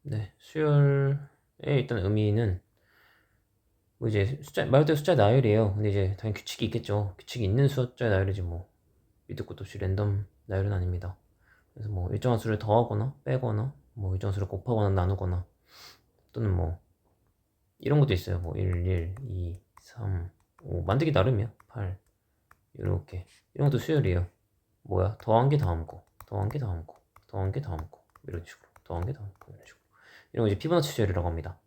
네, 수열의 일단 의미는 뭐 이제 숫자 말 그대로 숫자 나열이에요. 근데 이제 당연히 규칙이 있겠죠. 규칙이 있는 숫자 나열이지 뭐 밑도 끝도 없이 랜덤 나열은 아닙니다. 그래서 뭐 일정한 수를 더하거나 빼거나 뭐 일정한 수를 곱하거나 나누거나 또는 뭐 이런 것도 있어요. 뭐 1, 1, 2, 3, 5 만들기 나름이야. 8 이렇게 이런 것도 수열이에요. 뭐야? 더한 게 다음 거, 더한 게 다음 거, 더한 게 다음 거 이런 식으로 더한 게 다음 거 이런 식으로 이런 거 이제 피보나치 수열이라고 합니다.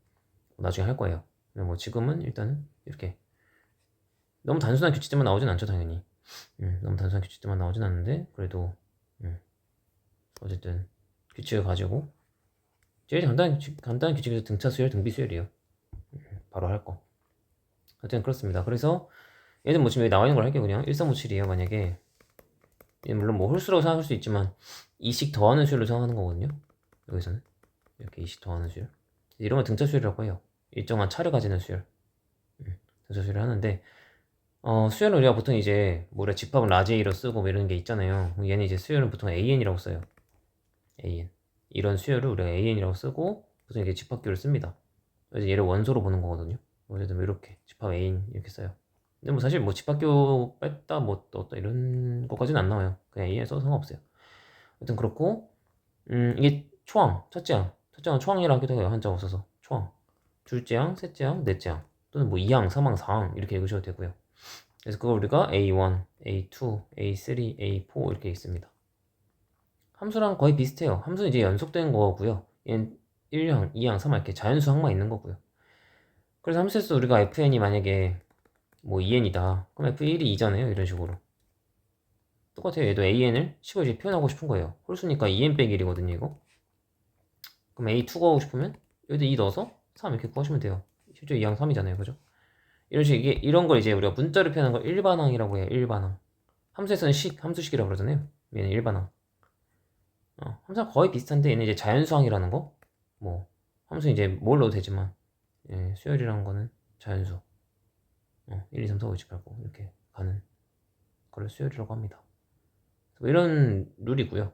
나중에 할 거예요. 뭐 지금은 일단은 이렇게 너무 단순한 규칙들만 나오진 않죠 당연히. 너무 단순한 규칙들만 나오진 않는데 그래도 어쨌든 규칙을 가지고 제일 간단한 규칙에서 등차 수열, 등비 수열이에요. 바로 할 거. 하여튼 그렇습니다. 그래서 얘는 뭐 지금 여기 나와 있는 걸 할게요. 그냥 1357이에요. 만약에 얘는 물론 뭐 홀수라고 생각할 수 있지만 2씩 더하는 수열로 생각하는 거거든요. 여기서는 이렇게 2씩 더하는 수열. 이런 걸 등차 수열이라고 해요. 일정한 차를 가지는 수열. 등차 수열을 하는데 수열은 우리가 보통 이제 뭐래 집합은 라지로 쓰고 뭐 이런 게 있잖아요. 얘는 이제 수열은 보통 AN이라고 써요. AN. 이런 수열을 우리가 AN이라고 쓰고 보통 이게 집합규를 씁니다. 그래서 얘를 원소로 보는 거거든요. 어쨌든 뭐 이렇게 집합 AN 이렇게 써요. 근데 뭐 사실 뭐 집합규 뺐다 뭐 떴다 이런 것까지는 안 나와요. 그냥 AN 써도 상관없어요. 하여튼 그렇고 이게 초항, 첫째 항은 초항이라 하기도 해요. 한자가 없어서 초항. 둘째 항, 셋째 항, 넷째 항 또는 뭐 2항, 3항, 4항 이렇게 읽으셔도 되고요. 그래서 그걸 우리가 A1, A2, A3, A4 이렇게 있습니다. 함수랑 거의 비슷해요. 함수는 이제 연속된 거고요. 얘는 1항, 2항, 3항 이렇게 자연수 항만 있는 거고요. 그래서 함수에서 우리가 fn이 만약에 뭐 2n이다. 그럼 f1이 2잖아요. 이런 식으로. 똑같아요. 얘도 an을 식으로 이제 표현하고 싶은 거예요. 홀수니까 2n 빼기 1이거든요, 이거. 그럼 a2 구하고 싶으면 여기다 2 넣어서 3 이렇게 구하시면 돼요. 실제 2항 3이잖아요. 그죠? 이런 식, 이런 걸 이제 우리가 문자로 표현한 걸 일반항이라고 해요. 일반항. 함수에서는 함수식이라고 그러잖아요. 얘는 일반항. 함수랑 거의 비슷한데 얘는 이제 자연수항이라는 거. 뭐 함수 이제 뭘 넣어도 되지만 수열이라는 거는 자연수. 1, 2, 3, 4, 5, 6, 7, 8, 9 이렇게 가는 걸 수열이라고 합니다. 뭐 이런 룰이고요.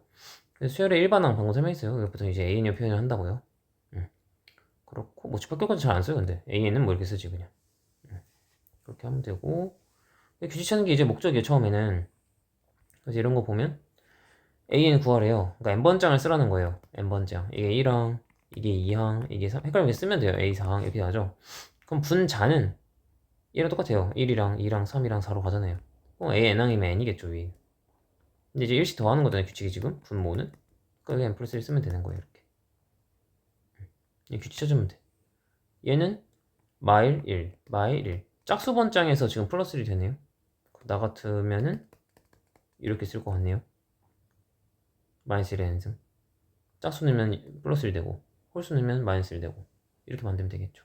수열의 일반항 방금 설명했어요. 보통 이제 A인을 표현을 한다고요. 그렇고 뭐 집합규까지 잘 안 써요. 근데 A는 뭐 이렇게 쓰지 그냥. 그렇게 하면 되고 규칙 찾는 게 이제 목적이에요. 처음에는. 그래서 이런 거 보면 AN 구하래요. 그러니까 n번장을 쓰라는 거예요. n번장. 이게 1항, 이게 2항, 이게 3. 헷갈리면 쓰면 돼요. A4항 이렇게 나죠. 그럼 분자는 얘랑 똑같아요. 1이랑 2랑 3이랑 4로 가잖아요. AN항이면 n이겠죠. 위. 근데 이제 1씩 더하는 거잖아요. 규칙이 지금 분모는. 그러니까 n 플러스 1 쓰면 되는 거예요. 이렇게. 이 규칙 찾으면 돼. 얘는 마일 1, 마일 1. 짝수 번장에서 지금 플러스 1이 되네요. 나 같으면은 이렇게 쓸 것 같네요. 마이너스 1의 n승. 짝수 넣으면 플러스 1 되고 홀수 넣으면 마이너스 1 되고 이렇게 만들면 되겠죠.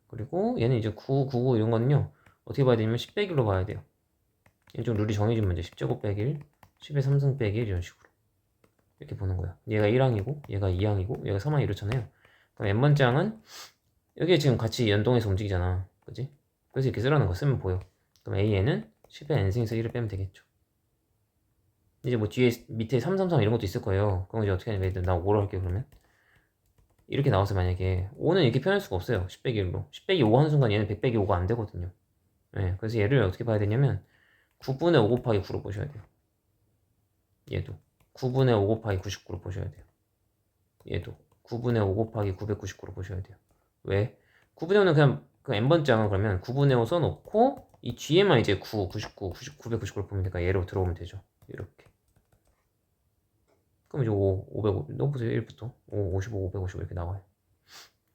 그리고 얘는 이제 9, 9, 9 이런 거는요 어떻게 봐야 되냐면 10 빼기로 봐야 돼요. 얘는 좀 룰이 정해진 문제. 10제곱 빼기 1, 10의 3승 빼기 1 이런 식으로 이렇게 보는 거야. 얘가 1항이고 얘가 2항이고 얘가 3항 이렇잖아요. 그럼 n번장은 여기에 지금 같이 연동해서 움직이잖아. 그지? 그래서 이렇게 쓰라는 거 쓰면 보여. 그럼 a에는 10의 n승에서 1을 빼면 되겠죠. 이제 뭐 뒤에 밑에 3, 3, 3 이런 것도 있을 거예요. 그럼 이제 어떻게 하냐면 나 5로 할게요 그러면. 이렇게 나와서 만약에 5는 이렇게 표현할 수가 없어요. 10 빼기 1로. 10 빼기 5 하는 순간 얘는 100 빼기 5가 안 되거든요. 네, 그래서 얘를 어떻게 봐야 되냐면 9분의 5 곱하기 9로 보셔야 돼요. 얘도 9분의 5 곱하기 99로 보셔야 돼요. 얘도 9분의 5 곱하기 999로 보셔야 돼요. 왜? 9분의 5는 그냥 그 n번째항은 그러면 9분의 5 써놓고 이 뒤에만 이제 9, 99, 999를 보면 되니까 얘로 들어오면 되죠. 이렇게. 그럼 이제 5, 505 넣어보세요. 1부터 5, 55, 555 이렇게 나와요.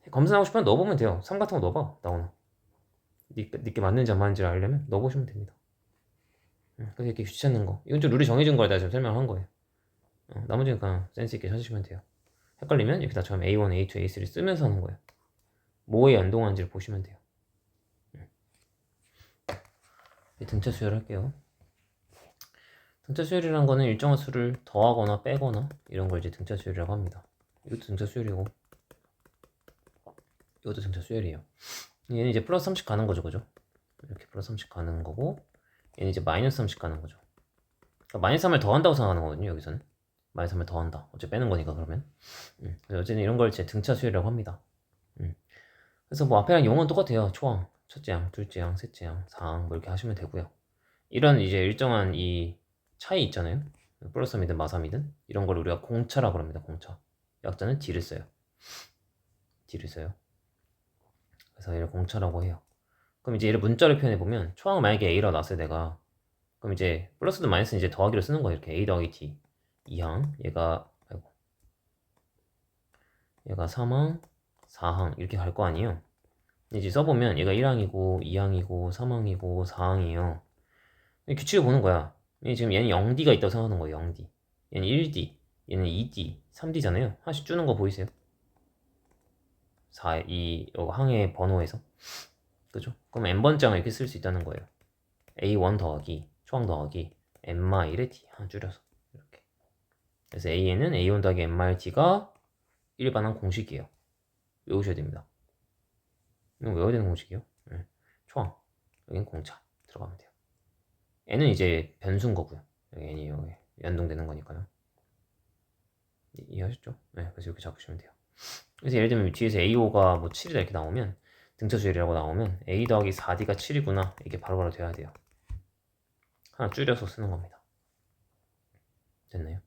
검사하고 싶으면 넣어보면 돼요. 3 같은 거 넣어봐. 나오나. 니께 맞는지 안 맞는지를 알려면 넣어보시면 됩니다. 그래서 이렇게 규칙 찾는 거. 이건 좀 룰이 정해진 거라 내가 지금 설명한 거예요. 나머지는 그냥 센스있게 찾으시면 돼요. 헷갈리면 이렇게 나처럼 A1, A2, A3 쓰면서 하는 거예요. 뭐에 연동하는지를 보시면 돼요. 등차 수열 할게요. 등차 수열이라는 거는 일정한 수를 더하거나 빼거나 이런 걸 이제 등차 수열이라고 합니다. 이것도 등차 수열이고 이것도 등차 수열이에요. 얘는 이제 플러스 30 가는 거죠, 그죠? 이렇게 플러스 30 가는 거고 얘는 이제 마이너스 30 가는 거죠. 그러니까 마이너스 3을 더한다고 생각하는 거거든요, 여기서는. 마이너스 3을 더한다. 어차피 빼는 거니까 그러면. 그래서 어쨌든 이런 걸 제 등차 수열이라고 합니다. 그래서 뭐 앞에랑 용어는 똑같아요. 초항, 첫째 항, 둘째 항, 셋째 항, 사항 뭐 이렇게 하시면 되고요. 이런 이제 일정한 이 차이 있잖아요. 플러스미든 마삼이든 이런 걸 우리가 공차라고 합니다. 공차. 약자는 D를 써요. D를 써요. 그래서 얘를 공차라고 해요. 그럼 이제 얘를 문자로 표현해 보면 초항을 만약에 A라고 놨어요 내가. 그럼 이제 플러스든 마이너스는 이제 더하기로 쓰는 거예요. 이렇게 A 더하기 D 2항 얘가 아이고 얘가 3항 4항 이렇게 갈 거 아니에요. 이제 써보면 얘가 1항이고 2항이고 3항이고 4항이에요. 규칙을 보는 거야. 지금 얘는 0D가 있다고 생각하는 거예요. 0D. 얘는 1D, 얘는 2D, 3D잖아요. 하나씩 주는 거 보이세요? 4, 이 항의 번호에서. 그죠? 그럼 n번장을 이렇게 쓸 수 있다는 거예요. A1 더하기, 초항 더하기, n-의 D. 하나 줄여서. 이렇게. 그래서 AN은 A1 더하기 n-D가 일반항 공식이에요. 외우셔야 됩니다. 이건 외워야 되는 공식이에요. 네. 초항. 여긴 공차. 들어가면 돼요. n은 이제 변수인 거고요. 여기 n이 여기 연동되는 거니까요. 이해하셨죠? 네, 그래서 이렇게 잡으시면 돼요. 그래서 예를 들면 뒤에서 A5가 뭐 7이다 이렇게 나오면 등차수열이라고 나오면 A 더하기 4D가 7이구나 이게 바로바로 돼야 돼요. 하나 줄여서 쓰는 겁니다. 됐나요?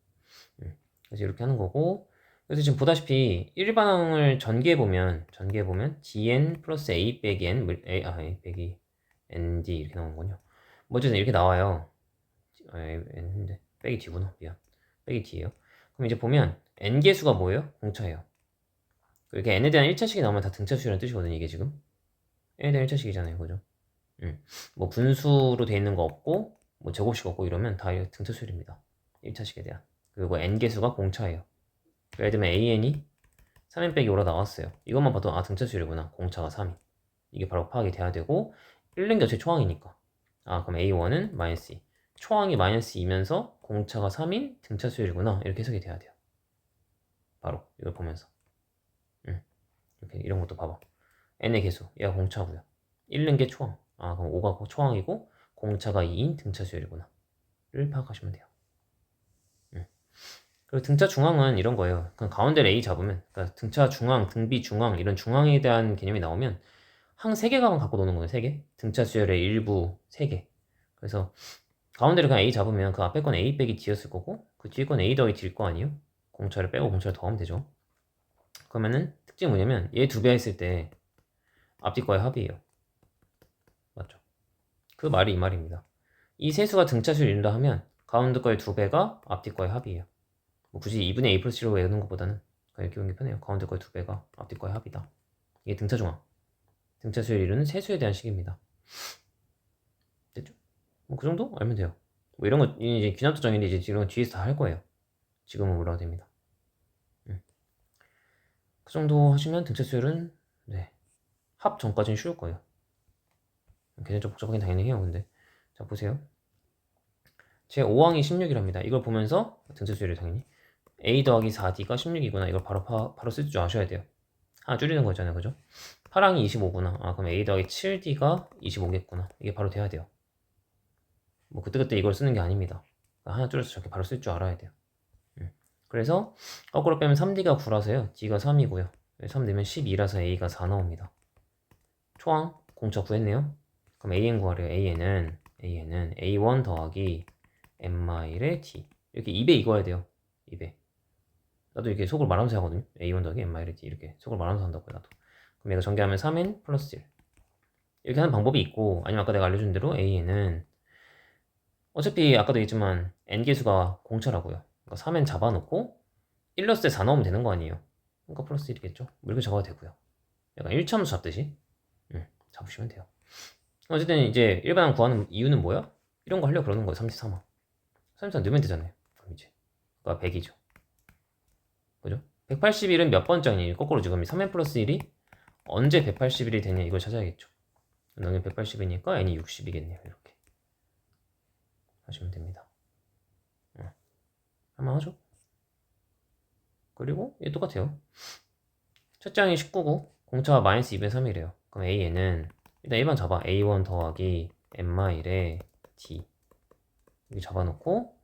그래서 이렇게 하는 거고 그래서 지금 보다시피 일반항을 전개해보면 dn 플러스 a 빼기 n a 빼기 nd 이렇게 나오는군요. 뭐 어쨌든 이렇게 나와요. n인데 빼기 d구나 미안 빼기 d예요. 그럼 이제 보면 n개수가 뭐예요? 공차예요. 이렇게 n에 대한 1차식이 나오면 다 등차수열이라는 뜻이거든요. 이게 지금 n에 대한 1차식이잖아요. 그죠? 뭐 분수로 돼 있는 거 없고 뭐 제곱식 없고 이러면 다 등차수열입니다. 1차식에 대한. 그리고 n개수가 공차예요. 예를 들면 an이 3n 빼기 5로 나왔어요. 이것만 봐도 아 등차수열이구나. 공차가 3이. 이게 바로 파악이 돼야 되고 1는 어차피 초항이니까 아 그럼 a1은 마이너스 2 초항이 마이너스 2면서 공차가 3인 등차수열이구나 이렇게 해석이 돼야 돼요. 바로 이걸 보면서 이렇게 이런 것도 봐봐. n의 개수 얘가 공차고요. 1는 게 초항 아 그럼 5가 초항이고 공차가 2인 등차수열이구나 를 파악하시면 돼요. 그리고 등차 중앙은 이런 거예요. 그냥 가운데를 A 잡으면 그러니까 등차 중앙, 등비 중앙 이런 중앙에 대한 개념이 나오면 항 3개가만 갖고 노는 거예요. 3개. 등차 수열의 일부 3개. 그래서 가운데를 그냥 A 잡으면 그 앞에 건 A 빼기 D였을 거고 그 뒤에 건 A 더하기 D일 거 아니에요? 공차를 빼고 공차를 더하면 되죠. 그러면은 특징이 뭐냐면 얘 2배 했을 때 앞뒤 거의 합이에요. 맞죠? 그 말이 이 말입니다. 이 세수가 등차 수를 이룬다 하면 가운데 거의 2배가 앞뒤 거의 합이에요. 뭐 굳이 2분의 A 플러스 7로 외우는 것보다는 그냥 이렇게 외우는 게 편해요. 가운데 거의 2배가 앞뒤 거의 합이다. 이게 등차 중앙. 등차 수를 이루는 세수에 대한 식입니다. 됐죠? 뭐 그 정도 알면 돼요. 뭐 이런 거 이제 귀납도정인데 이제 이런 거 뒤에서 다 할 거예요. 지금은 몰라도 됩니다. 그 정도 하시면 등차 수열은 네. 합 전까지는 쉬울 거예요. 굉장히 좀 복잡하긴 당연히 해요. 근데 자 보세요. 제 5항이 16이랍니다. 이걸 보면서 등차 수열이 당연히 A 더하기 4D가 16이구나. 이걸 바로 쓸 줄 아셔야 돼요. 하나 줄이는 거잖아요. 그죠? 8항이 25구나. 아 그럼 A 더하기 7D가 25겠구나. 이게 바로 돼야 돼요. 뭐 그때그때 이걸 쓰는 게 아닙니다. 하나 줄여서 저렇게 바로 쓸 줄 알아야 돼요. 그래서 거꾸로 빼면 3D가 9라서요. D가 3이고요. 3 내면 12라서 A가 4 나옵니다. 초항 공차 구했네요. 그럼 AN 구하래요. AN은 A1 더하기 n-의 D 이렇게 2배 이거야 돼요. 2배. 나도 이렇게 속을 말하면서 하거든요. A1 더하기 n-의 D 이렇게 속을 말하면서 한다고요. 나도. 그럼 얘가 전개하면 3n 플러스 1 이렇게 하는 방법이 있고 아니면 아까 내가 알려준 대로 AN은 어차피 아까도 얘기했지만 n개수가 공차라고요. 그러니까 3n 잡아놓고 1 넣었을 때 4 넣으면 되는 거 아니에요. 그러니까 플러스 1이겠죠. 뭐 이렇게 잡아도 되고요. 약간 1차함수 잡듯이 잡으시면 돼요. 어쨌든 이제 일반항 구하는 이유는 뭐야? 이런 거 하려고 그러는 거예요. 33항 33 넣으면 되잖아요. 그럼 이제 그러니까 100이죠. 그죠? 181은 몇 번장이에요? 거꾸로 지금 3n 플러스 1이 언제 181이 되냐 이걸 찾아야겠죠. 너는 180이니까 n이 60이겠네요. 이렇게 하시면 됩니다. 할만하죠? 그리고 얘 똑같아요. 첫 장이 19고 공차가 마이너스 203이래요. 그럼 AN은 일단 1번 잡아. A1 더하기 n-의 D 이렇게 잡아놓고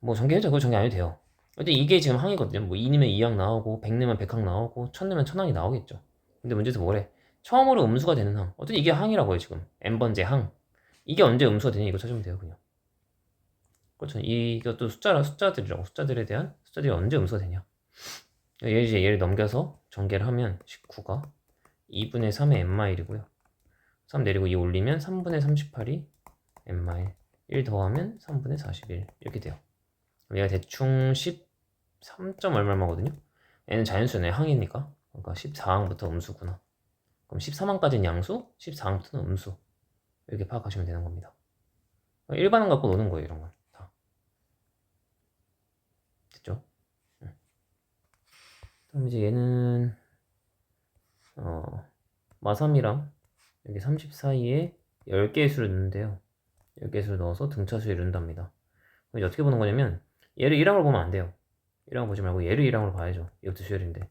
뭐 전개해줘. 그거 전개 안 해도 돼요. 근데 이게 지금 항이거든요. 뭐 2 넣으면 2항 나오고 100 넣으면 100항 나오고 1000 넣으면 1000항이 나오겠죠. 근데 문제에서 뭐래? 처음으로 음수가 되는 항. 어쨌든 이게 항이라고요 지금. n번째 항. 이게 언제 음수가 되냐 이거 찾으면 돼요 그냥. 그렇죠. 이것도 숫자들이라고. 숫자들이 언제 음수가 되냐. 얘를 넘겨서 전개를 하면 19가 2분의 3의 n마일이고요. 3 내리고 2 올리면 3분의 38이 n마일. 1 더하면 3분의 41 이렇게 돼요. 얘가 대충 13. 얼마거든요. 얘는 자연수네 항이니까. 그러니까 14항부터 음수구나. 그럼 13항까지는 양수, 14항부터는 음수. 이렇게 파악하시면 되는 겁니다. 일반항 갖고 노는 거예요, 이런 건 다. 됐죠? 그럼 이제 얘는 마3이랑 여기 30 사이에 10개의 수를 넣는데요. 10개의 수를 넣어서 등차수에 이룬답니다. 그럼 이제 어떻게 보는 거냐면 얘를 1항으로 보면 안 돼요. 1항 보지 말고 얘를 1항으로 봐야죠. 이것도 수열인데.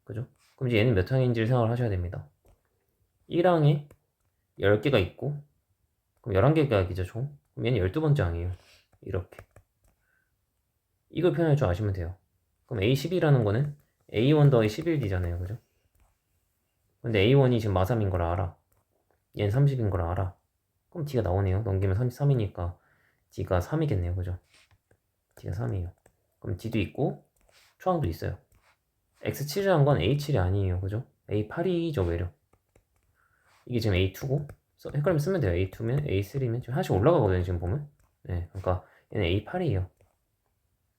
그죠? 그럼 이제 얘는 몇 항인지를 생각을 하셔야 됩니다. 1항에 10개가 있고 그럼 11개가 이죠 총. 그럼 얘는 12번째 항이에요. 이렇게. 이걸 표현할 줄 아시면 돼요. 그럼 A12라는 거는 A1 더하기 11D잖아요. 그죠? 근데 A1이 지금 마3인 걸 알아. 얘는 30인 걸 알아. 그럼 D가 나오네요. 넘기면 33이니까 D가 3이겠네요. 그죠? D가 3이에요. 그럼 D도 있고 초항도 있어요. X7이라는 건 A7이 아니에요. 그죠? A8이죠. 외려. 이게 지금 A2고 헷갈리면 쓰면 돼요. A2면 A3면 지금 하나씩 올라가거든요. 지금 보면. 네, 그러니까 얘는 A8이에요.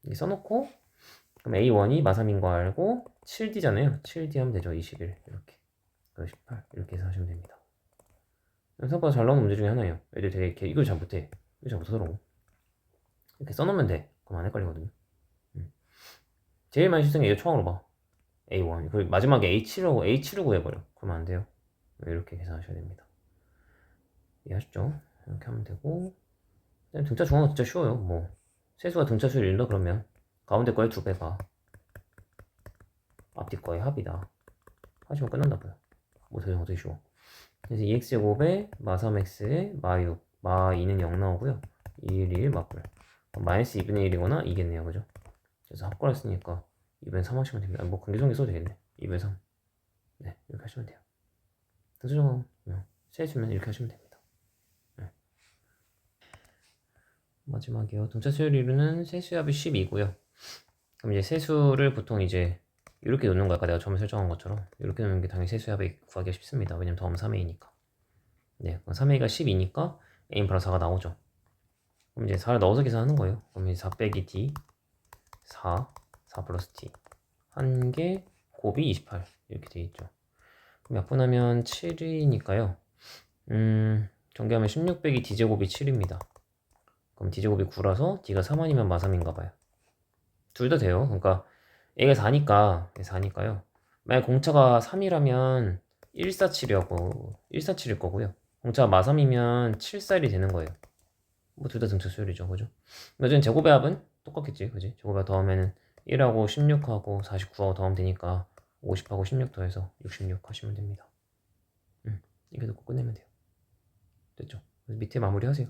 이렇게 써놓고 그럼 A1이 마3인 거 알고 7D잖아요. 7D 하면 되죠. 21 이렇게. 18 이렇게 해서 하시면 됩니다. 생각보다 잘 나오는 문제 중에 하나예요. 애들 되게 이렇게 이걸 잘 못해. 이걸 잘 못하더라고. 이렇게 써놓으면 돼. 그럼 안 헷갈리거든요. 제일 많이 실수한 게 이거 초항으로 봐. A1 그리고 마지막에 A7로 구해버려. 그러면 안 돼요. 이렇게 계산하셔야 됩니다. 이해하셨죠? 이렇게 하면 되고 등차 중앙은 진짜 쉬워요. 뭐 세수가 등차 수를 잃는다 그러면 가운데 거의 2배가 앞뒤 거의 합이다 하시면 끝난다 보요. 뭐 되게 쉬워. 그래서 2x제곱에 마3x에 마6 마2는 0 나오고요. 1, 1, 맞고요. 마이너스 2분의 1이거나 2겠네요. 그죠? 그래서 합골 했으니까 2분의 3 하시면 됩니다. 뭐 관계성계 써도 되겠네. 2분의 3. 네, 이렇게 하시면 돼요. 등차정원 세수면 이렇게 하시면 됩니다. 네. 마지막이요. 등차 수열 이루는 세수합이 10이고요. 그럼 이제 세수를 보통 이제 이렇게 놓는 거야. 아까 내가 처음에 설정한 것처럼 이렇게 놓는 게 당연히 세수합이 구하기가 쉽습니다. 왜냐면 더하면 3a니까. 네, 3a가 10이니까 a 플러스 4가 나오죠. 그럼 이제 4를 넣어서 계산하는 거예요. 그럼 이제 4 빼기 d 4 플러스 d 한 개 곱이 28 이렇게 되어 있죠. 그럼 약분하면 7이니까요. 전개하면 16 빼기 d제곱이 7입니다. 그럼 d제곱이 9라서 d가 3 아니면 마3인가 봐요. 둘 다 돼요. 그러니까 A가 4니까요. 만약 공차가 3이라면 147일 거고요. 공차가 마3이면 741이 되는 거예요. 뭐 둘 다 등차 수열이죠. 그죠? 어쨌든 제곱의 합은 똑같겠지. 그지? 제곱의 합 더하면은 1하고 16하고 49하고 더하면 되니까 50하고 16 더해서 66 하시면 됩니다. 이렇게 듣고 끝내면 돼요. 됐죠? 그래서 밑에 마무리 하세요.